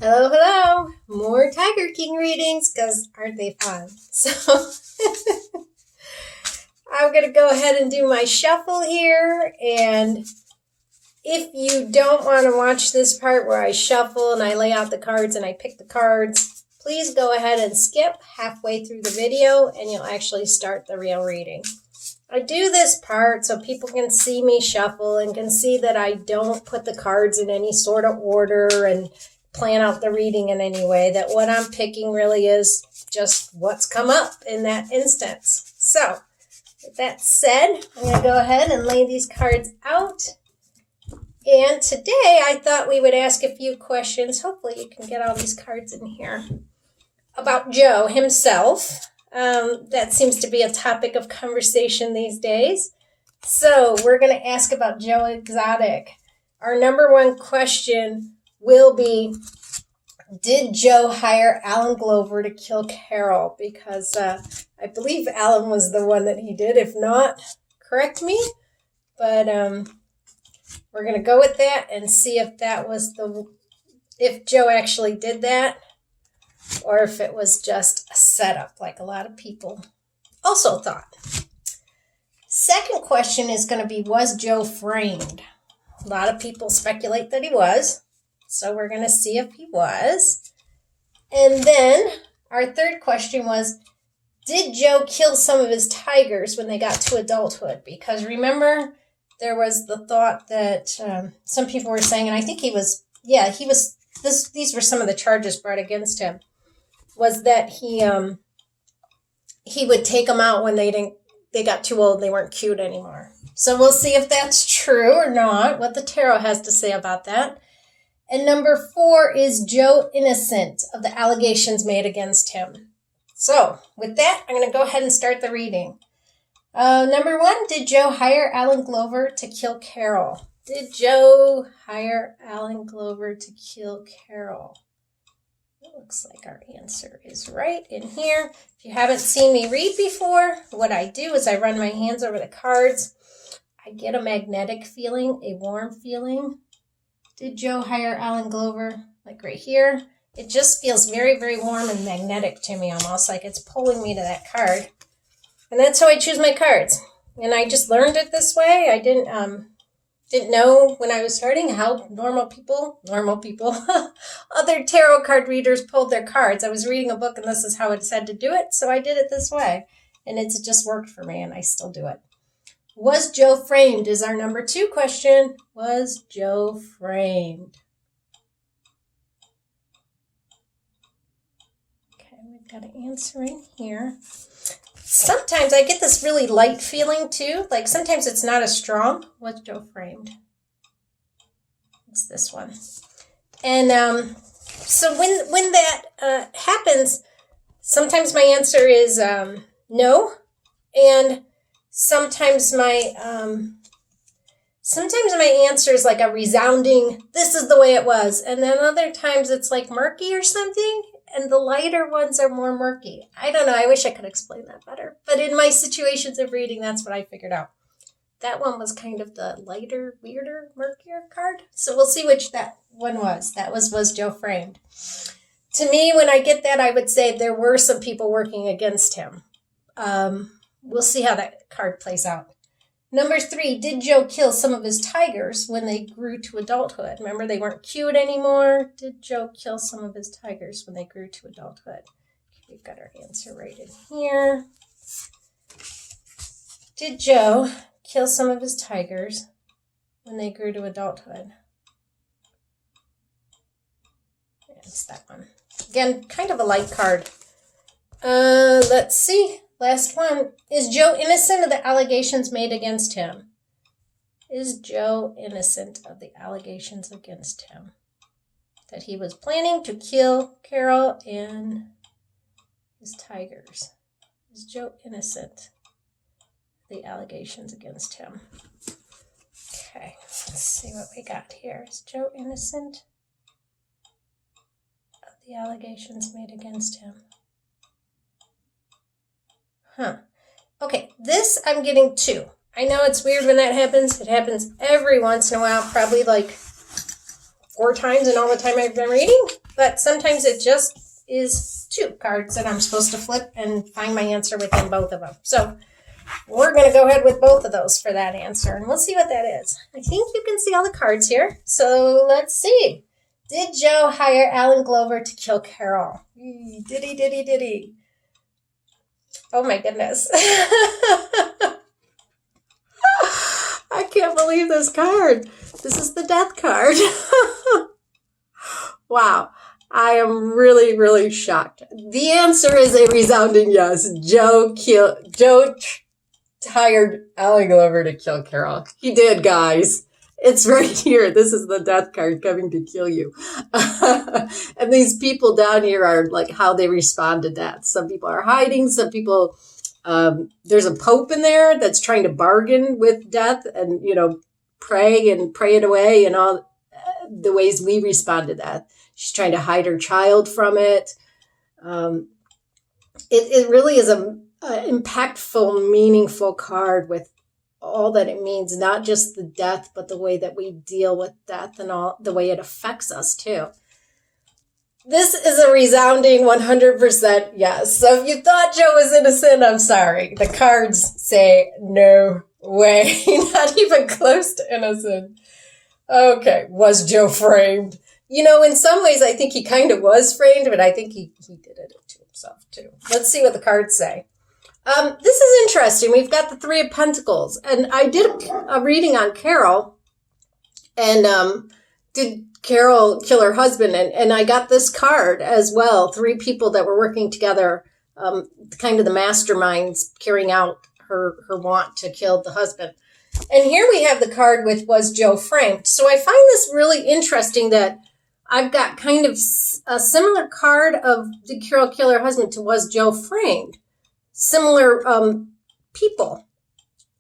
Hello, hello. More Tiger King readings, because aren't they fun? So I'm going to go ahead and do my shuffle here. And if you don't want to watch this part where I shuffle and I lay out the cards and I pick the cards, please go ahead and skip halfway through the video and you'll actually start the real reading. I do this part so people can see me shuffle and can see that I don't put the cards in any sort of order and plan out the reading in any way, that what I'm picking really is just what's come up in that instance. So, with that said, I'm going to go ahead and lay these cards out. And today I thought we would ask a few questions. Hopefully you can get all these cards in here. About Joe himself. That seems to be a topic of conversation these days. So we're going to ask about Joe Exotic. Our number one question will be, did Joe hire Alan Glover to kill Carol? Because I believe Alan was the one that he did. If not, correct me. But we're going to go with that and see if that was if Joe actually did that, or if it was just a setup like a lot of people also thought. Second question is going to be, was Joe framed? A lot of people speculate that he was. So we're going to see if he was. And then our third question was, did Joe kill some of his tigers when they got to adulthood? Because remember, there was the thought that some people were saying, and I think these were some of the charges brought against him, was that he would take them out when they got too old, they weren't cute anymore. So we'll see if that's true or not, what the tarot has to say about that. And number 4, is Joe innocent of the allegations made against him? So with that, I'm going to go ahead and start the reading. Number 1, did Joe hire Alan Glover to kill Carol? Did Joe hire Alan Glover to kill Carol? It looks like our answer is right in here. If you haven't seen me read before, what I do is I run my hands over the cards. I get a magnetic feeling, a warm feeling. Did Joe hire Alan Glover? Like right here. It just feels very, very warm and magnetic to me, almost like it's pulling me to that card. And that's how I choose my cards. And I just learned it this way. I didn't know when I was starting how normal people, other tarot card readers pulled their cards. I was reading a book and this is how it said to do it, so I did it this way. And it's just worked for me and I still do it. Was Joe framed is our number 2 question. Was Joe framed? Okay, we've got an answer in here. Sometimes I get this really light feeling too. Like sometimes it's not as strong. Was Joe framed? It's this one. And so when that happens, sometimes my answer is no. And sometimes my answer is like a resounding, this is the way it was. And then other times it's like murky or something. And the lighter ones are more murky. I don't know. I wish I could explain that better. But in my situations of reading, that's what I figured out. That one was kind of the lighter, weirder, murkier card. So we'll see which that one was. That was Joe framed? To me, when I get that, I would say there were some people working against him. We'll see how that card plays out. Number 3, did Joe kill some of his tigers when they grew to adulthood? Remember, they weren't cute anymore. Did Joe kill some of his tigers when they grew to adulthood? Okay, we've got our answer right in here. Did Joe kill some of his tigers when they grew to adulthood? Yeah, it's that one. Again, kind of a light card. Let's see. Last one. Is Joe innocent of the allegations made against him? Is Joe innocent of the allegations against him? That he was planning to kill Carol and his tigers. Is Joe innocent of the allegations against him? Okay, let's see what we got here. Is Joe innocent of the allegations made against him? Okay, this I'm getting 2. I know it's weird when that happens. It happens every once in a while, probably like 4 times in all the time I've been reading, but sometimes it just is 2 cards that I'm supposed to flip and find my answer within both of them. So we're going to go ahead with both of those for that answer, and we'll see what that is. I think you can see all the cards here, so let's see. Did Joe hire Alan Glover to kill Carol? Did he? Oh my goodness. I can't believe this card. This is the death card. Wow. I am really, really shocked. The answer is a resounding yes. Joe hired Alan Glover to kill Carol. He did, guys. It's right here. This is the death card coming to kill you. And these people down here are like how they respond to death. Some people are hiding. Some people, there's a pope in there that's trying to bargain with death and, pray it away and all the ways we respond to death. She's trying to hide her child from it. It really is a impactful, meaningful card with all that it means, not just the death, but the way that we deal with death and all the way it affects us too. This is a resounding 100% yes. So if you thought Joe was innocent, I'm sorry. The cards say no way, not even close to innocent. Okay, was Joe framed? In some ways, I think he kind of was framed, but I think he did it to himself too. Let's see what the cards say. This is interesting. We've got the 3 of Pentacles, and I did a reading on Carol, and did Carol kill her husband? And I got this card as well. 3 people that were working together, kind of the masterminds carrying out her want to kill the husband. And here we have the card with was Joe framed. So I find this really interesting that I've got kind of a similar card of did Carol kill her husband to was Joe framed. Similar people.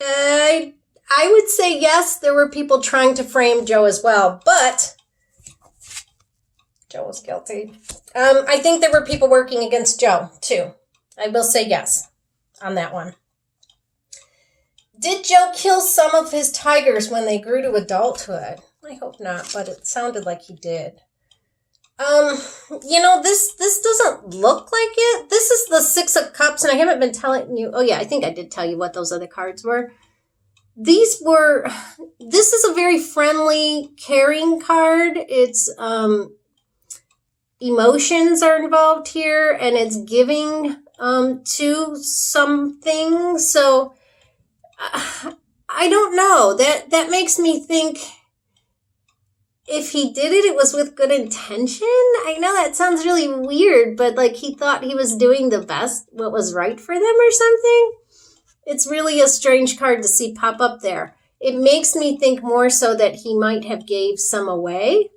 I would say yes, there were people trying to frame Joe as well, but Joe was guilty. I think there were people working against Joe too. I will say yes on that one. Did Joe kill some of his tigers when they grew to adulthood? I hope not, but it sounded like he did. This doesn't look like it. This is the 6 of Cups, and I haven't been telling you. Oh yeah, I think I did tell you what those other cards were. This is a very friendly, caring card. It's, emotions are involved here, and it's giving, to something. So, I don't know. That makes me think if he did it, it was with good intention. I know that sounds really weird, but like he thought he was doing the best, what was right for them or something. It's really a strange card to see pop up there. It makes me think more so that he might have gave some away.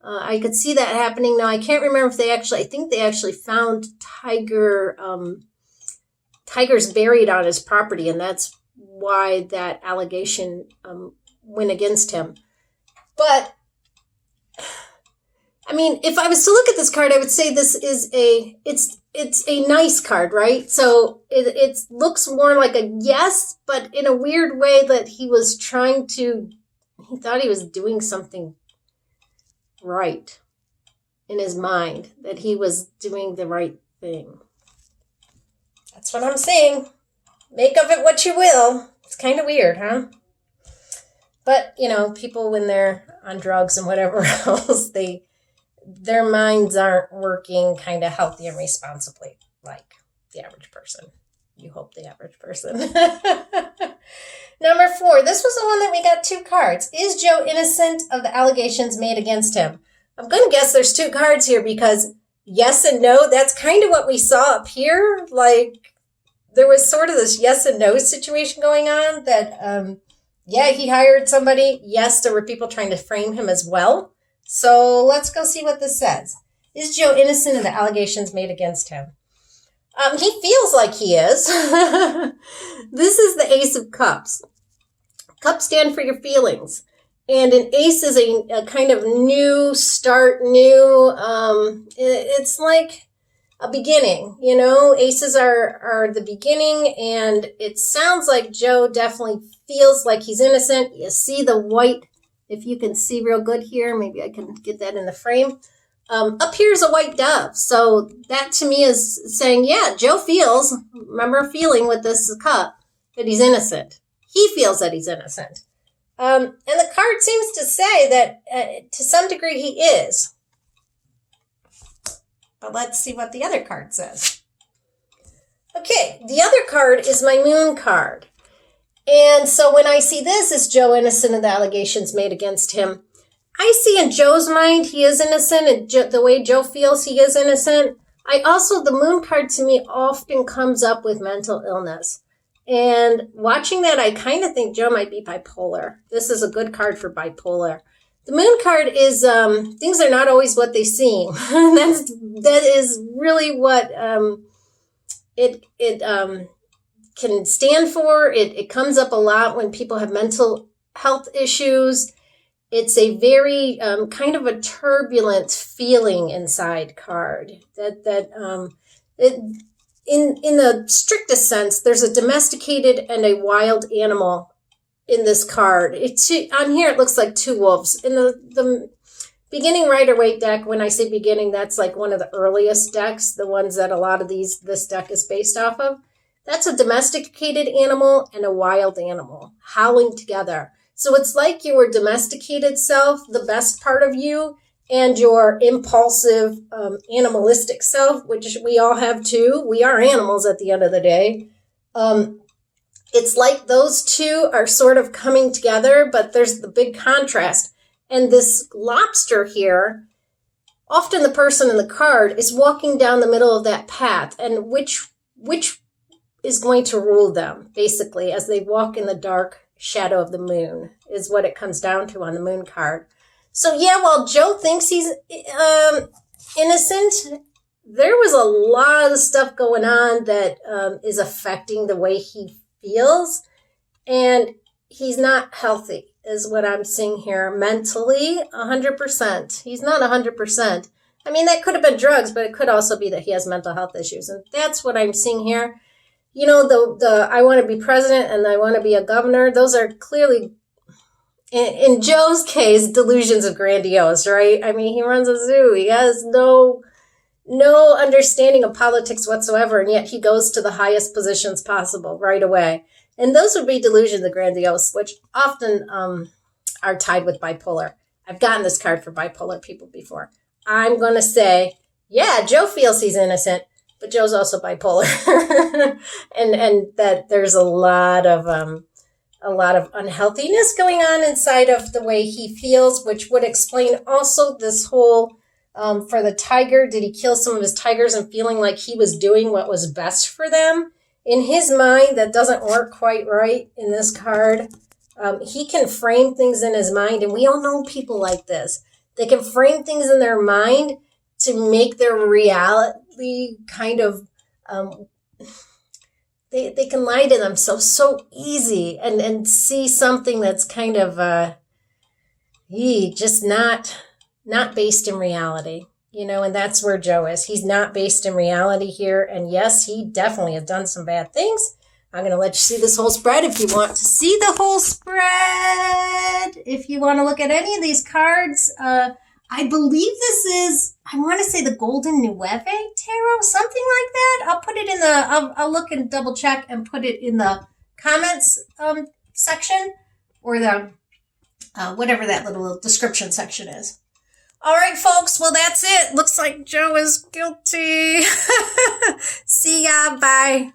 I could see that happening. Now, I can't remember if I think they actually found tigers buried on his property, and that's why that allegation went against him. But I mean, if I was to look at this card, I would say this is it's a nice card, right? So it looks more like a yes, but in a weird way that he thought he was doing something right in his mind, that he was doing the right thing. That's what I'm saying. Make of it what you will. It's kind of weird, huh? But, people when they're on drugs and whatever else, their minds aren't working kind of healthy and responsibly like the average person. You hope the average person. Number 4, this was the one that we got 2 cards. Is Joe innocent of the allegations made against him? I'm going to guess there's 2 cards here because yes and no, that's kind of what we saw up here. Like there was sort of this yes and no situation going on that, he hired somebody. Yes, there were people trying to frame him as well. So let's go see what this says. Is Joe innocent of the allegations made against him? He feels like he is. This is the Ace of Cups. Cups stand for your feelings. And an ace is a kind of new start, it's like a beginning, Aces are the beginning, and it sounds like Joe definitely feels like he's innocent. You see the white if you can see real good here, maybe I can get that in the frame. Up here is a white dove. So that to me is saying, yeah, Joe feels, remember feeling with this cup, that he's innocent. He feels that he's innocent. And the card seems to say that to some degree he is. But let's see what the other card says. Okay, the other card is my moon card. And so when I see this, is Joe innocent of the allegations made against him? I see in Joe's mind he is innocent, and the way Joe feels he is innocent. I also, the moon card to me often comes up with mental illness. And watching that, I kind of think Joe might be bipolar. This is a good card for bipolar. The moon card is things are not always what they seem. That is really what it can stand for. It comes up a lot when people have mental health issues. It's a very kind of a turbulent feeling inside card. In the strictest sense, there's a domesticated and a wild animal in this card. On here, it looks like two wolves. In the beginning Rider-Waite deck, when I say beginning, that's like one of the earliest decks, the ones that a lot of this deck is based off of. That's a domesticated animal and a wild animal howling together. So it's like your domesticated self, the best part of you, and your impulsive, animalistic self, which we all have too. We are animals at the end of the day. It's like those two are sort of coming together, but there's the big contrast. And this lobster here, often the person in the card is walking down the middle of that path. And which is going to rule them, basically, as they walk in the dark shadow of the moon, is what it comes down to on the moon card. So yeah, while Joe thinks he's innocent, there was a lot of stuff going on that is affecting the way he feels. And he's not healthy, is what I'm seeing here. Mentally, 100%. He's not 100%. I mean, that could have been drugs, but it could also be that he has mental health issues. And that's what I'm seeing here. You know, the I want to be president and I want to be a governor, those are clearly, in Joe's case, delusions of grandiose, right? I mean, he runs a zoo. He has no understanding of politics whatsoever, and yet he goes to the highest positions possible right away. And those would be delusions of grandiose, which often are tied with bipolar. I've gotten this card for bipolar people before. I'm going to say, yeah, Joe feels he's innocent, but Joe's also bipolar. and that there's a lot of unhealthiness going on inside of the way he feels, which would explain also this whole, for the tiger, did he kill some of his tigers and feeling like he was doing what was best for them? In his mind, that doesn't work quite right in this card. He can frame things in his mind, and we all know people like this. They can frame things in their mind to make their reality kind of, they can lie to themselves so easy and see something that's kind of just not based in reality, you know, and that's where Joe is. He's not based in reality here. And yes, he definitely has done some bad things. I'm going to let you see this whole spread if you want to see the whole spread. If you want to look at any of these cards, I believe this is, I want to say the Golden Nueve Tarot, something like that. I'll put it in I'll look and double check and put it in the comments section, or the, whatever that little description section is. All right, folks. Well, that's it. Looks like Joe is guilty. See ya. Bye.